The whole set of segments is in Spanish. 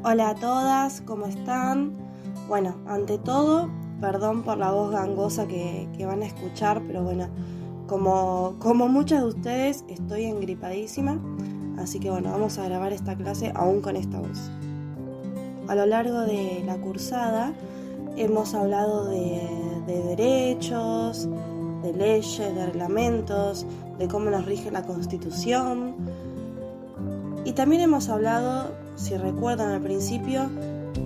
Hola a todas, ¿cómo están? Bueno, ante todo, perdón por la voz gangosa que van a escuchar, pero bueno, como muchas de ustedes, estoy engripadísima, así que bueno, vamos a grabar esta clase aún con esta voz. A lo largo de la cursada hemos hablado de derechos, de leyes, de reglamentos, de cómo nos rige la Constitución. Y también hemos hablado, si recuerdan al principio,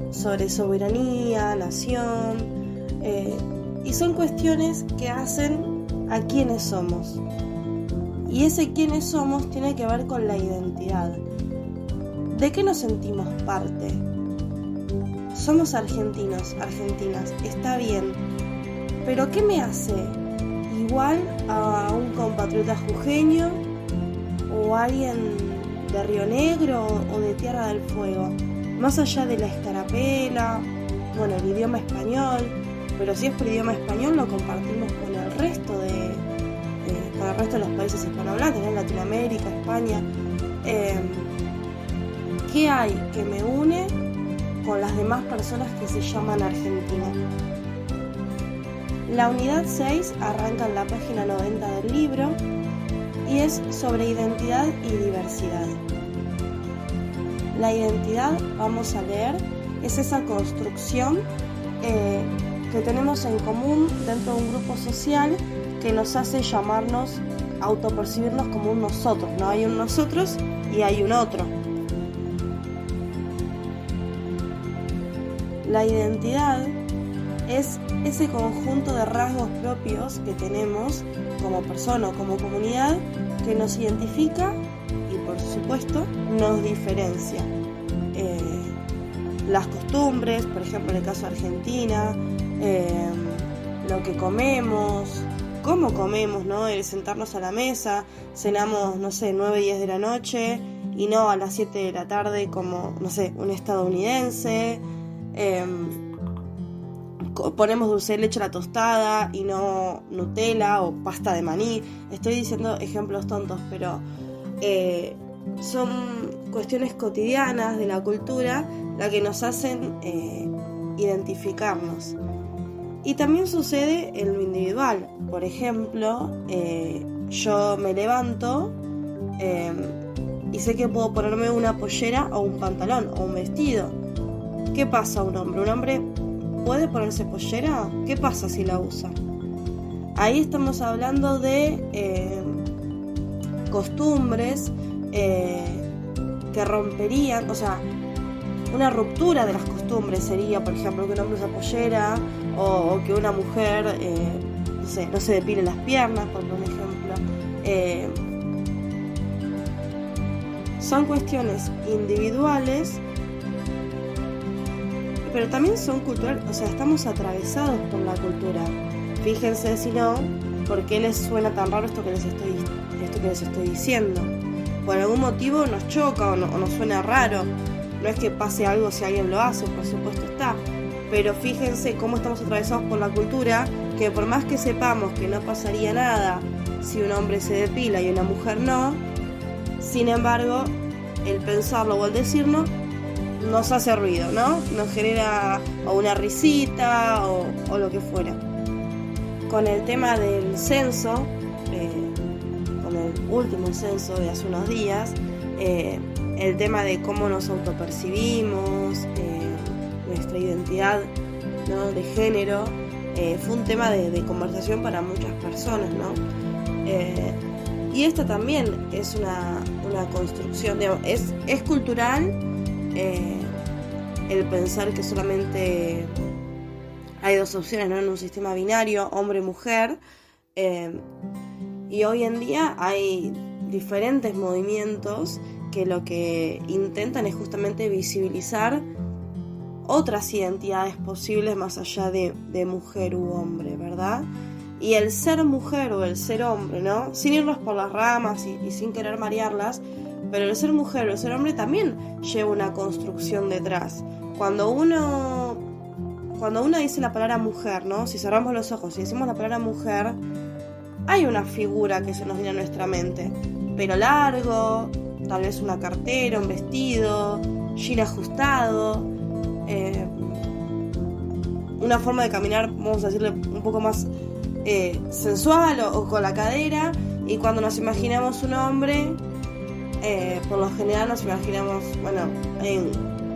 sobre soberanía, nación, y son cuestiones que hacen a quiénes somos. Y ese quiénes somos tiene que ver con la identidad. ¿De qué nos sentimos parte? Somos argentinos, argentinas, está bien, pero ¿qué me hace igual a un compatriota jujeño o a alguien de Río Negro o de Tierra del Fuego? Más allá de la escarapela, bueno, el idioma español, pero si es por idioma español lo compartimos con el resto de los países hispanohablantes, ¿no? Latinoamérica, España. ¿Qué hay que me une con las demás personas que se llaman Argentina? La unidad 6 arranca en la página 90 del libro y es sobre identidad y diversidad. La identidad, vamos a leer, es esa construcción que tenemos en común dentro de un grupo social que nos hace llamarnos, autopercibirnos como un nosotros, ¿no? Hay un nosotros y hay un otro. La identidad es ese conjunto de rasgos propios que tenemos como persona o como comunidad que nos identifica y por supuesto nos diferencia. Las costumbres, por ejemplo en el caso de Argentina, lo que comemos, cómo comemos, ¿no? El sentarnos a la mesa, cenamos, 9, 10 de la noche y no a las 7 de la tarde como, un estadounidense. Ponemos dulce de leche a la tostada y no Nutella o pasta de maní. Estoy diciendo ejemplos tontos, pero son cuestiones cotidianas de la cultura las que nos hacen identificarnos. Y también sucede en lo individual. Por ejemplo, yo me levanto y sé que puedo ponerme una pollera o un pantalón o un vestido. ¿Qué pasa a un hombre? ¿Un hombre puede ponerse pollera? ¿Qué pasa si la usa? Ahí estamos hablando de costumbres que romperían, una ruptura de las costumbres sería, por ejemplo, que un hombre usa pollera o que una mujer, no se depile las piernas, por un ejemplo. Son cuestiones individuales, pero también son culturales, estamos atravesados por la cultura. Fíjense si no, ¿por qué les suena tan raro esto que les estoy diciendo? Por algún motivo nos choca o nos suena raro. No es que pase algo si alguien lo hace, por supuesto está. Pero fíjense cómo estamos atravesados por la cultura, que por más que sepamos que no pasaría nada si un hombre se depila y una mujer no, sin embargo, el pensarlo o el decirlo nos hace ruido, ¿no? Nos genera o una risita o lo que fuera. Con el tema del censo, con el último censo de hace unos días, el tema de cómo nos autopercibimos, nuestra identidad, ¿no? De género, fue un tema de conversación para muchas personas, ¿no? Y esta también es una construcción, digamos, es cultural el pensar que solamente hay dos opciones, ¿no? En un sistema binario, hombre-mujer, y hoy en día hay diferentes movimientos que lo que intentan es justamente visibilizar otras identidades posibles más allá de mujer u hombre, ¿verdad? Y el ser mujer o el ser hombre, ¿no? Sin irnos por las ramas y sin querer marearlas, pero el ser mujer o el ser hombre también lleva una construcción detrás. Cuando uno dice la palabra mujer, ¿no? Si cerramos los ojos y decimos la palabra mujer, hay una figura que se nos viene a nuestra mente. Pelo largo, tal vez una cartera, un vestido, jean ajustado, una forma de caminar, vamos a decirle, un poco más sensual o con la cadera. Y cuando nos imaginamos un hombre, por lo general nos imaginamos, bueno,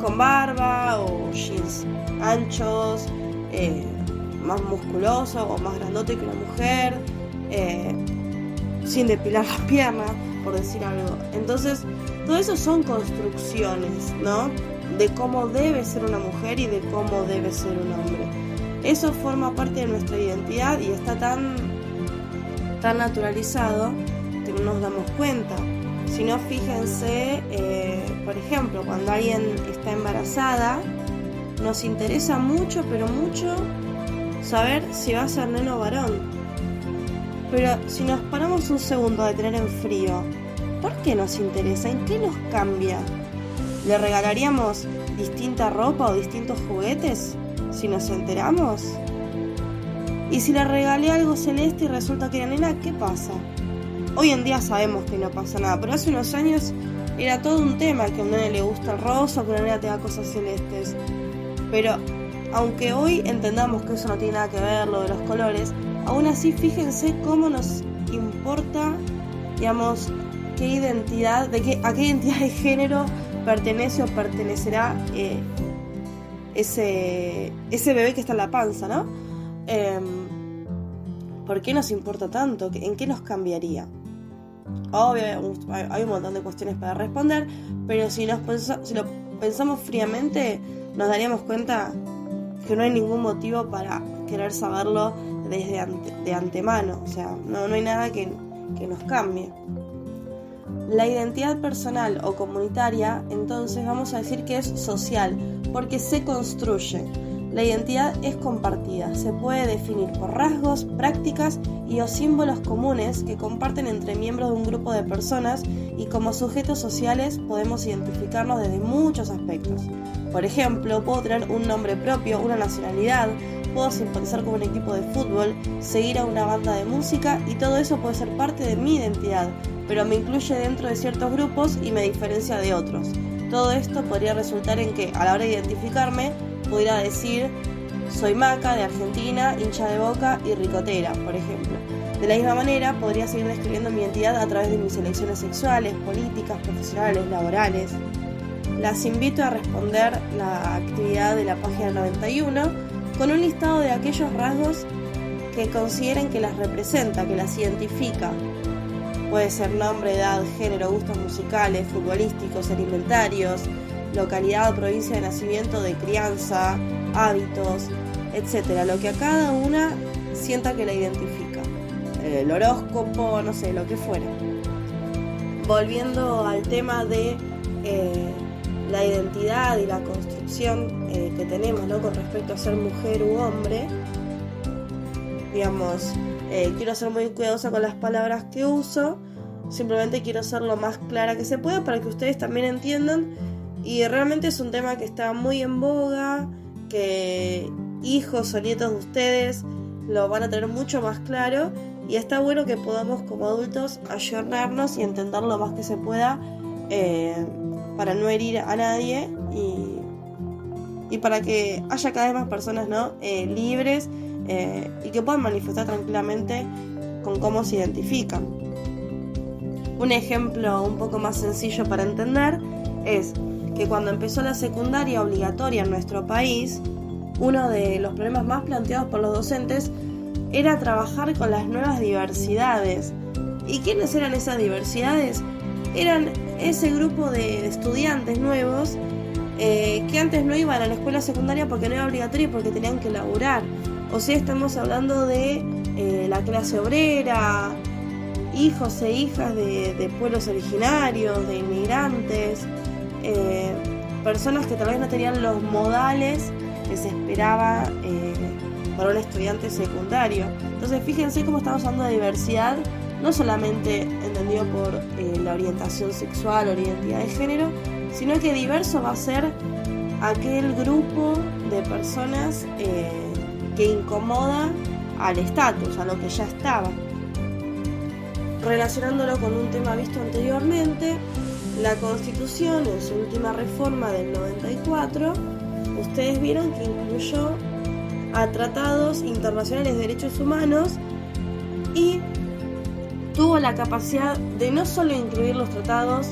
con barba o jeans anchos, más musculoso o más grandote que una mujer, sin depilar las piernas, por decir algo. Entonces, todo eso son construcciones, ¿no? De cómo debe ser una mujer y de cómo debe ser un hombre. Eso forma parte de nuestra identidad y está tan naturalizado que no nos damos cuenta. Si no, fíjense, por ejemplo, cuando alguien está embarazada, nos interesa mucho, pero mucho, saber si va a ser neno o varón. Pero si nos paramos un segundo a detener en frío, ¿por qué nos interesa? ¿En qué nos cambia? ¿Le regalaríamos distinta ropa o distintos juguetes si nos enteramos? Y si le regalé algo celeste y resulta que era nena, ¿qué pasa? Hoy en día sabemos que no pasa nada, pero hace unos años era todo un tema que a un nene le gusta el rosa o que una nena tenga cosas celestes. Pero aunque hoy entendamos que eso no tiene nada que ver, lo de los colores, aún así fíjense cómo nos importa, digamos, a qué identidad de género pertenece o pertenecerá ese bebé que está en la panza, ¿no? ¿Por qué nos importa tanto? ¿En qué nos cambiaría? Obvio, hay un montón de cuestiones para responder, pero si lo pensamos fríamente, nos daríamos cuenta que no hay ningún motivo para querer saberlo de antemano. O sea, no hay nada que nos cambie. La identidad personal o comunitaria, entonces vamos a decir que es social, porque se construye. La identidad es compartida, se puede definir por rasgos, prácticas y o símbolos comunes que comparten entre miembros de un grupo de personas, y como sujetos sociales podemos identificarnos desde muchos aspectos. Por ejemplo, puedo tener un nombre propio, una nacionalidad, puedo simpatizar con un equipo de fútbol, seguir a una banda de música, y todo eso puede ser parte de mi identidad, pero me incluye dentro de ciertos grupos y me diferencia de otros. Todo esto podría resultar en que, a la hora de identificarme, pudiera decir: soy Maca, de Argentina, hincha de Boca y ricotera, por ejemplo. De la misma manera, podría seguir describiendo mi identidad a través de mis elecciones sexuales, políticas, profesionales, laborales. Las invito a responder la actividad de la página 91 con un listado de aquellos rasgos que consideren que las representa, que las identifica. Puede ser nombre, edad, género, gustos musicales, futbolísticos, alimentarios, localidad o provincia de nacimiento, de crianza, hábitos, etc. Lo que a cada una sienta que la identifica. El horóscopo, no sé, lo que fuera. Volviendo al tema de la identidad y la construcción que tenemos, ¿no?, con respecto a ser mujer u hombre, digamos, quiero ser muy cuidadosa con las palabras que uso, simplemente quiero ser lo más clara que se pueda para que ustedes también entiendan. Y realmente es un tema que está muy en boga, que hijos o nietos de ustedes lo van a tener mucho más claro, y está bueno que podamos como adultos ayornarnos y entender lo más que se pueda, para no herir a nadie y para que haya cada vez más personas, ¿no?, libres, y que puedan manifestar tranquilamente con cómo se identifican. Un ejemplo un poco más sencillo para entender es que cuando empezó la secundaria obligatoria en nuestro país, uno de los problemas más planteados por los docentes era trabajar con las nuevas diversidades. ¿Y quiénes eran esas diversidades? Eran ese grupo de estudiantes nuevos que antes no iban a la escuela secundaria porque no era obligatorio y porque tenían que laburar. O sea, estamos hablando de la clase obrera, hijos e hijas de pueblos originarios, de inmigrantes, personas que tal vez no tenían los modales que se esperaba para un estudiante secundario. Entonces fíjense cómo estamos hablando de diversidad, no solamente entendido por la orientación sexual o la identidad de género, sino que diverso va a ser aquel grupo de personas que incomoda al estatus, a lo que ya estaba. Relacionándolo con un tema visto anteriormente, la Constitución, en su última reforma del 94, ustedes vieron que incluyó a tratados internacionales de derechos humanos y tuvo la capacidad de no solo incluir los tratados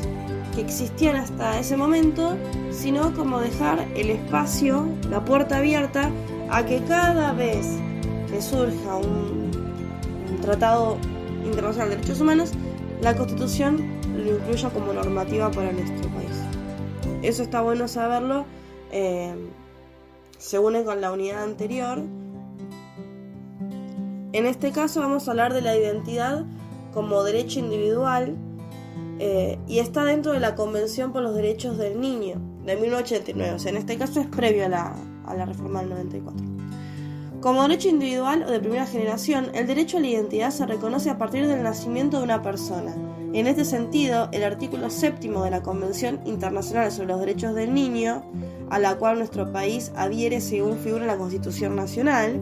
que existían hasta ese momento, sino como dejar el espacio, la puerta abierta a que cada vez que surja un tratado internacional de derechos humanos, la Constitución lo incluya como normativa para nuestro país. Eso está bueno saberlo. Se une con la unidad anterior. En este caso vamos a hablar de la identidad como derecho individual y está dentro de la Convención por los Derechos del Niño de 1989, o sea, en este caso es previo a la reforma del 94. Como derecho individual o de primera generación, el derecho a la identidad se reconoce a partir del nacimiento de una persona. En este sentido, el artículo 7º de la Convención Internacional sobre los Derechos del Niño, a la cual nuestro país adhiere según figura en la Constitución Nacional,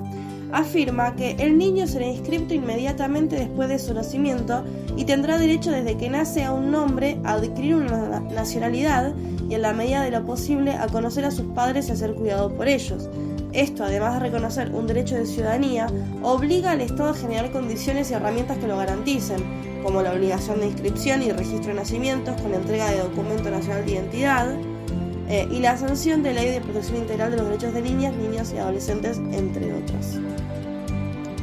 afirma que el niño será inscripto inmediatamente después de su nacimiento y tendrá derecho desde que nace a un nombre, a adquirir una nacionalidad y en la medida de lo posible a conocer a sus padres y a ser cuidado por ellos. Esto, además de reconocer un derecho de ciudadanía, obliga al Estado a generar condiciones y herramientas que lo garanticen, como la obligación de inscripción y registro de nacimientos con la entrega de documento nacional de identidad y la sanción de Ley de Protección Integral de los Derechos de Niñas, Niños y Adolescentes, entre otras.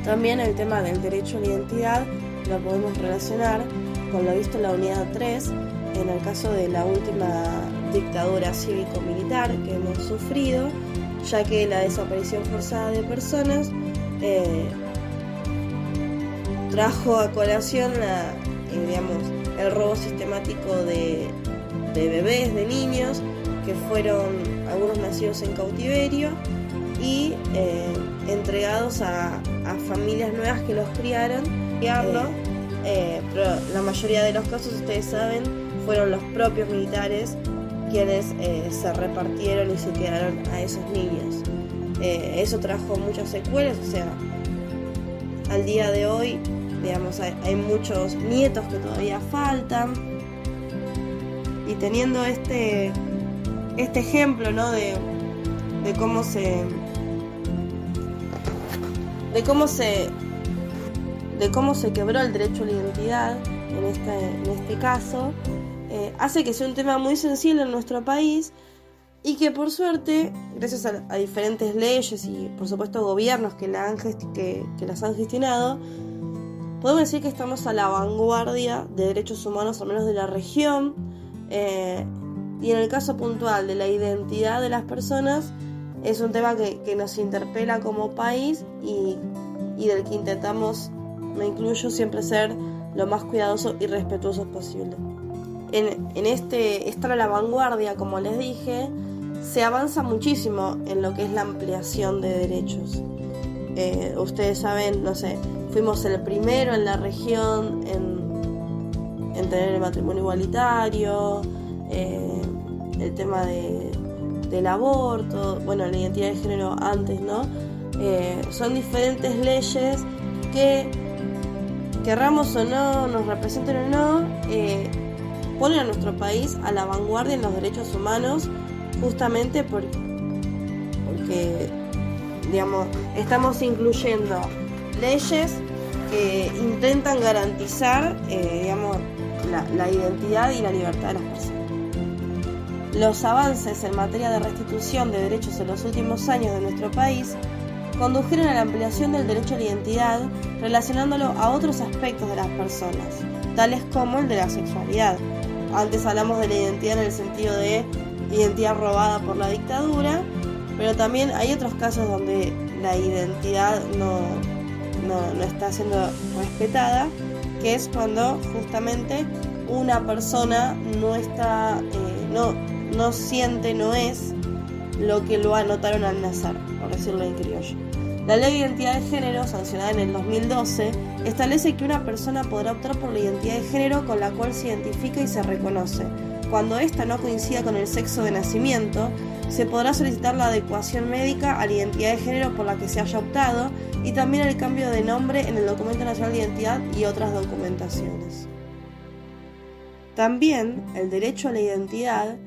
También el tema del derecho a la identidad lo podemos relacionar con lo visto en la unidad 3, en el caso de la última dictadura cívico-militar que hemos sufrido, ya que la desaparición forzada de personas trajo a colación el robo sistemático de bebés, de niños, que fueron algunos nacidos en cautiverio y entregados a familias nuevas que los criaron, pero la mayoría de los casos, ustedes saben, fueron los propios militares quienes se repartieron y se quedaron a esos niños. Eso trajo muchas secuelas, o sea, al día de hoy, hay muchos nietos que todavía faltan, y teniendo este ejemplo, ¿no? de cómo se quebró el derecho a la identidad en este caso, hace que sea un tema muy sensible en nuestro país y que por suerte, gracias a diferentes leyes y por supuesto gobiernos que las han gestionado, podemos decir que estamos a la vanguardia de derechos humanos, al menos de la región, y en el caso puntual de la identidad de las personas, es un tema que nos interpela como país y del que intentamos, me incluyo, siempre ser lo más cuidadosos y respetuosos posible. En estar a la vanguardia, como les dije, se avanza muchísimo en lo que es la ampliación de derechos. Ustedes saben, fuimos el primero en la región en tener el matrimonio igualitario, el tema del aborto, la identidad de género antes, ¿no? Son diferentes leyes que, querramos o no, nos representen o no, ponen a nuestro país a la vanguardia en los derechos humanos, justamente porque estamos incluyendo leyes que intentan garantizar la identidad y la libertad de las personas. Los avances en materia de restitución de derechos en los últimos años de nuestro país condujeron a la ampliación del derecho a la identidad, relacionándolo a otros aspectos de las personas, tales como el de la sexualidad. Antes hablamos de la identidad en el sentido de identidad robada por la dictadura, pero también hay otros casos donde la identidad no está siendo respetada, que es cuando justamente una persona no siente, no es lo que lo anotaron al nacer, por decirlo en criollo. La Ley de Identidad de Género, sancionada en el 2012, establece que una persona podrá optar por la identidad de género con la cual se identifica y se reconoce. Cuando ésta no coincida con el sexo de nacimiento, se podrá solicitar la adecuación médica a la identidad de género por la que se haya optado y también el cambio de nombre en el Documento Nacional de Identidad y otras documentaciones. También el derecho a la identidad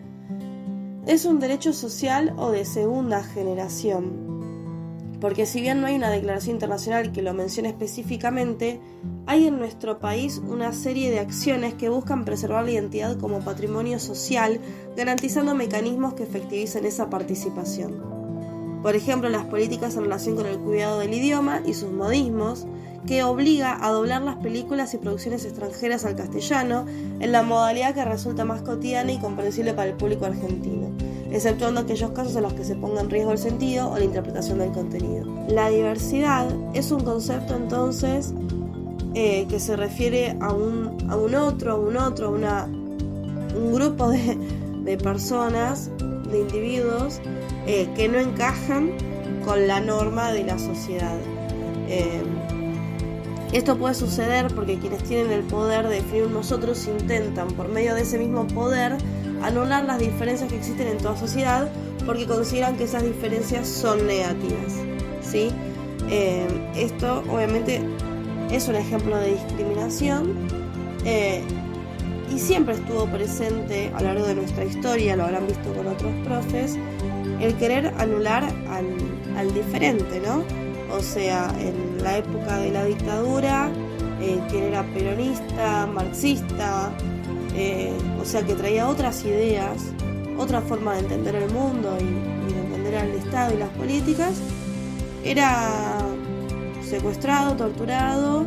es un derecho social o de segunda generación, porque si bien no hay una declaración internacional que lo mencione específicamente, hay en nuestro país una serie de acciones que buscan preservar la identidad como patrimonio social, garantizando mecanismos que efectivicen esa participación. Por ejemplo, las políticas en relación con el cuidado del idioma y sus modismos, que obliga a doblar las películas y producciones extranjeras al castellano en la modalidad que resulta más cotidiana y comprensible para el público argentino, exceptuando aquellos casos en los que se ponga en riesgo el sentido o la interpretación del contenido. La diversidad es un concepto entonces que se refiere a un grupo de personas, de individuos que no encajan con la norma de la sociedad. Esto puede suceder porque quienes tienen el poder de definir nosotros intentan, por medio de ese mismo poder, anular las diferencias que existen en toda sociedad porque consideran que esas diferencias son negativas, ¿sí? Esto obviamente es un ejemplo de discriminación y siempre estuvo presente a lo largo de nuestra historia, lo habrán visto con otros profes, el querer anular al diferente, ¿no? O sea, en la época de la dictadura, quien era peronista, marxista, o sea, que traía otras ideas, otra forma de entender el mundo y de entender al Estado y las políticas, era secuestrado, torturado,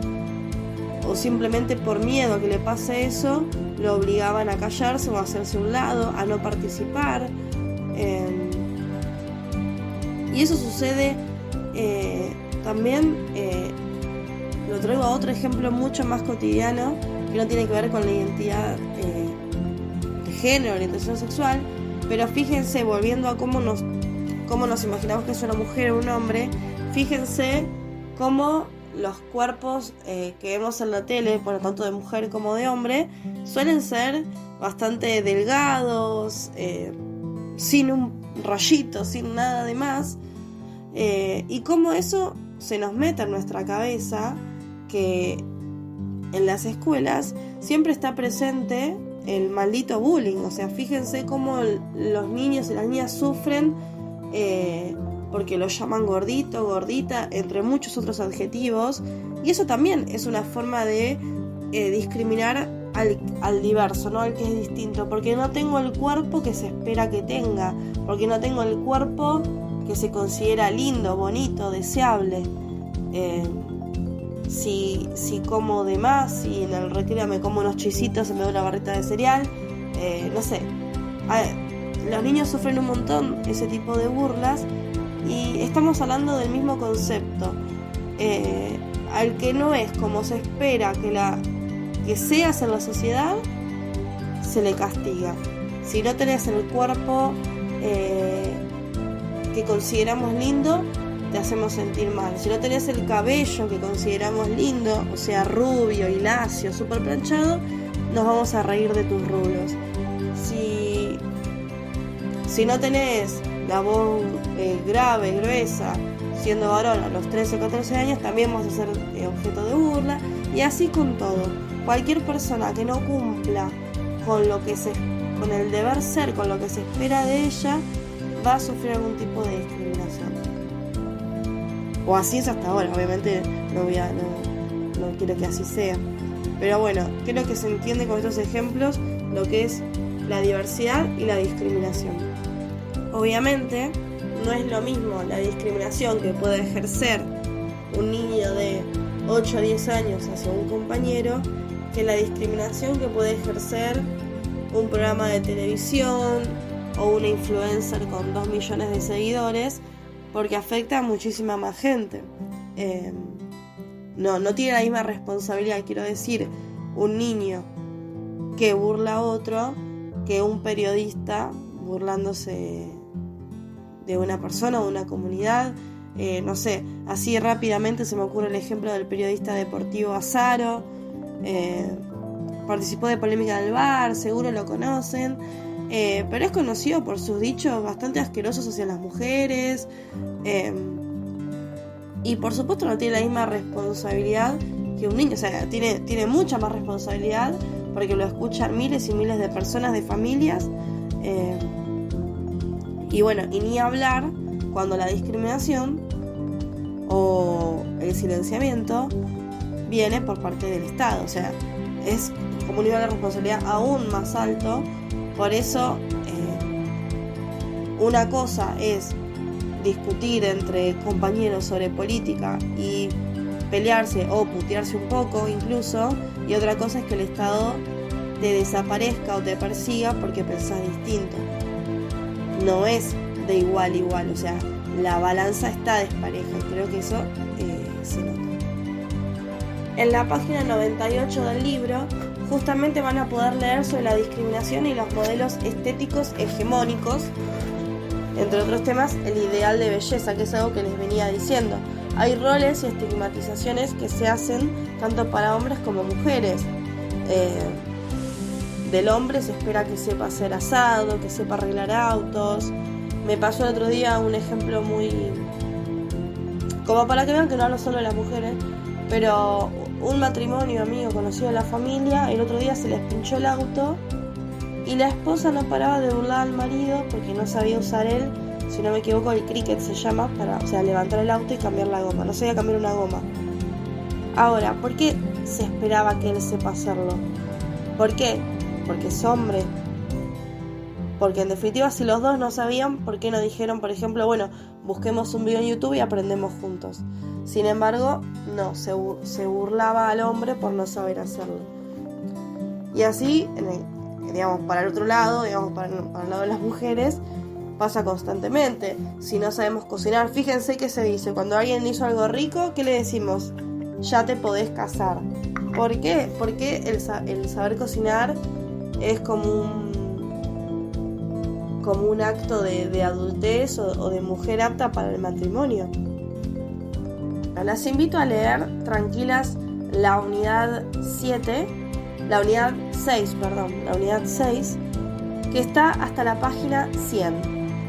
o simplemente por miedo a que le pase eso, lo obligaban a callarse o a hacerse a un lado, a no participar. Y eso sucede también, lo traigo a otro ejemplo mucho más cotidiano, que no tiene que ver con la identidad de género, orientación sexual, pero fíjense, volviendo a cómo nos imaginamos que es una mujer o un hombre, fíjense cómo los cuerpos que vemos en la tele, bueno, tanto de mujer como de hombre, suelen ser bastante delgados, sin un rollito, sin nada de más, y cómo eso se nos mete en nuestra cabeza, que en las escuelas siempre está presente el maldito bullying. O sea, fíjense cómo los niños y las niñas sufren porque los llaman gordito, gordita, entre muchos otros adjetivos, y eso también es una forma de discriminar al diverso, ¿no? Al que es distinto, porque no tengo el cuerpo que se espera que tenga, porque no tengo el cuerpo que se considera lindo, bonito, deseable. Si como de más, si en el recreo me como unos chisitos y me doy una barrita de cereal, no sé. Los niños sufren un montón ese tipo de burlas, y estamos hablando del mismo concepto. Al que no es como se espera que seas en la sociedad, se le castiga. Si no tenés el cuerpo que consideramos lindo, te hacemos sentir mal. Si no tenés el cabello que consideramos lindo, o sea, rubio y lacio, súper planchado, nos vamos a reír de tus rulos. Si no tenés la voz grave, gruesa, siendo varón a los 13 o 14 años, también vamos a ser objeto de burla, y así con todo. Cualquier persona que no cumpla con el deber ser, con lo que se espera de ella, va a sufrir algún tipo de discriminación. O así es hasta ahora, obviamente no quiero que así sea. Pero bueno, creo que se entiende con estos ejemplos lo que es la diversidad y la discriminación. Obviamente no es lo mismo la discriminación que puede ejercer un niño de 8 a 10 años hacia un compañero que la discriminación que puede ejercer un programa de televisión o una influencer con 2 millones de seguidores, porque afecta a muchísima más gente. No tiene la misma responsabilidad, quiero decir, un niño que burla a otro que un periodista burlándose de una persona o de una comunidad. No sé, así rápidamente se me ocurre el ejemplo del periodista deportivo Azaro. Participó de polémica del VAR, seguro lo conocen, pero es conocido por sus dichos bastante asquerosos hacia las mujeres, y por supuesto no tiene la misma responsabilidad que un niño. O sea, tiene mucha más responsabilidad porque lo escuchan miles y miles de personas, de familias, y bueno, y ni hablar cuando la discriminación o el silenciamiento viene por parte del Estado. O sea, es como un nivel de responsabilidad aún más alto. Por eso una cosa es discutir entre compañeros sobre política y pelearse o putearse un poco incluso, y otra cosa es que el Estado te desaparezca o te persiga porque pensás distinto. No es de igual a igual, o sea, la balanza está despareja, y creo que eso se nota. En la página 98 del libro justamente van a poder leer sobre la discriminación y los modelos estéticos hegemónicos, entre otros temas, el ideal de belleza, que es algo que les venía diciendo. Hay roles y estigmatizaciones que se hacen tanto para hombres como mujeres. Del hombre se espera que sepa hacer asado, que sepa arreglar autos. Me pasó el otro día un ejemplo muy... como para que vean que no hablo solo de las mujeres, pero un matrimonio amigo conocido de la familia, el otro día se les pinchó el auto y la esposa no paraba de burlar al marido porque no sabía usar él, si no me equivoco, el cricket se llama, levantar el auto y cambiar la goma. No sabía cambiar una goma. Ahora, ¿por qué se esperaba que él sepa hacerlo? ¿Por qué? Porque es hombre. Porque en definitiva, si los dos no sabían, ¿por qué no dijeron, por ejemplo, bueno, busquemos un video en YouTube y aprendemos juntos? Sin embargo, no, se burlaba al hombre por no saber hacerlo. Y así, para el otro lado, para el lado de las mujeres, pasa constantemente. Si no sabemos cocinar, fíjense que se dice, cuando alguien hizo algo rico, ¿qué le decimos? Ya te podés casar. ¿Por qué? Porque el saber cocinar es como un acto de adultez o de mujer apta para el matrimonio. Las invito a leer tranquilas la unidad 6, que está hasta la página 100.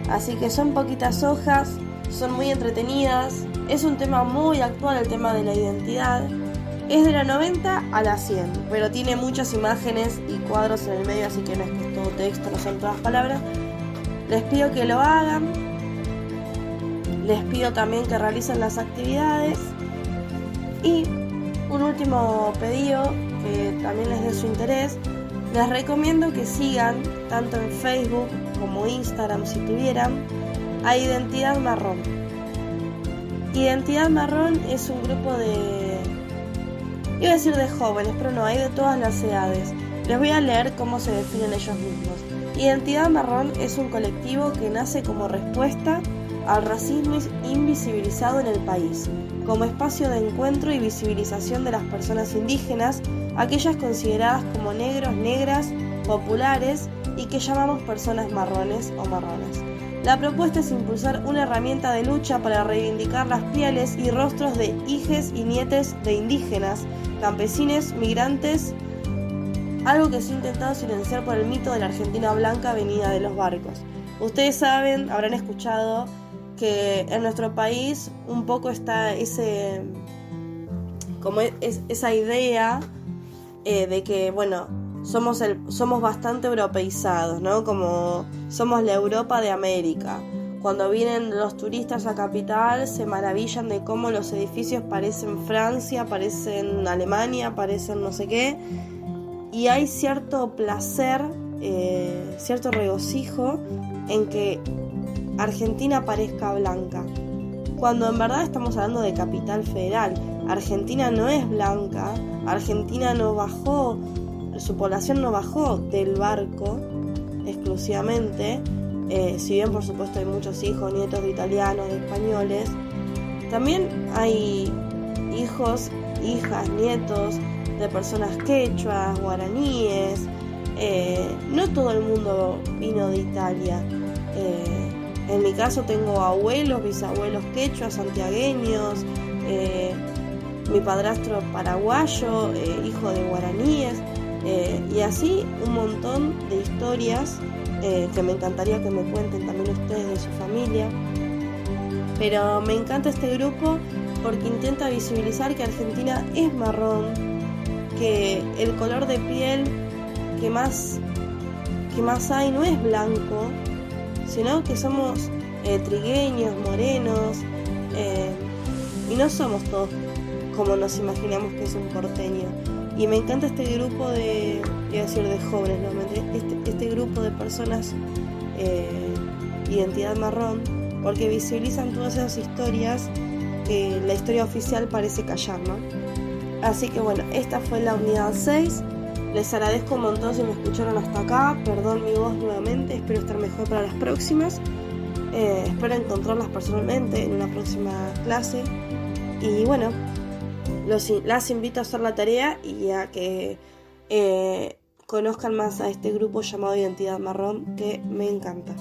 Así que son poquitas hojas, son muy entretenidas, es un tema muy actual, el tema de la identidad. Es de la 90 a la 100, pero tiene muchas imágenes y cuadros en el medio, así que no es que es todo texto, no son todas palabras. Les pido que lo hagan. Les pido también que realicen las actividades. Y un último pedido, que también les dé su interés. Les recomiendo que sigan, tanto en Facebook como Instagram, si tuvieran, a Identidad Marrón. Identidad Marrón es un grupo iba a decir de jóvenes, pero no, hay de todas las edades. Les voy a leer cómo se definen ellos mismos. Identidad Marrón es un colectivo que nace como respuesta al racismo invisibilizado en el país, como espacio de encuentro y visibilización de las personas indígenas, aquellas consideradas como negros, negras, populares y que llamamos personas marrones o marronas. La propuesta es impulsar una herramienta de lucha para reivindicar las pieles y rostros de hijes y nietes de indígenas, campesines, migrantes, algo que se ha intentado silenciar por el mito de la Argentina blanca venida de los barcos. Ustedes saben, habrán escuchado que en nuestro país un poco está esa idea de que, bueno, somos bastante europeizados, ¿no? Como somos la Europa de América. Cuando vienen los turistas a Capital se maravillan de cómo los edificios parecen Francia, parecen Alemania, parecen no sé qué. Y hay cierto placer, cierto regocijo en que Argentina parezca blanca, cuando en verdad estamos hablando de Capital Federal. Argentina no es blanca, Argentina no bajó, su población no bajó del barco exclusivamente, si bien por supuesto hay muchos hijos, nietos de italianos, de españoles, también hay hijos, hijas, nietos de personas quechuas, guaraníes. No todo el mundo vino de Italia. En mi caso tengo abuelos, bisabuelos quechuas, santiagueños, mi padrastro paraguayo, hijo de guaraníes, y así un montón de historias que me encantaría que me cuenten también ustedes de su familia. Pero me encanta este grupo porque intenta visibilizar que Argentina es marrón, que el color de piel que más hay no es blanco, sino que somos trigueños, morenos, y no somos todos como nos imaginamos que es un porteño. Y me encanta este grupo de jóvenes, ¿no? Este grupo de personas, identidad marrón, porque visibilizan todas esas historias que la historia oficial parece callar, ¿no? Así que bueno, esta fue la unidad 6. Les agradezco un montón si me escucharon hasta acá. Perdón mi voz nuevamente, espero estar mejor para las próximas. Espero encontrarlas personalmente en una próxima clase. Y bueno, las invito a hacer la tarea y a que conozcan más a este grupo llamado Identidad Marrón, que me encanta.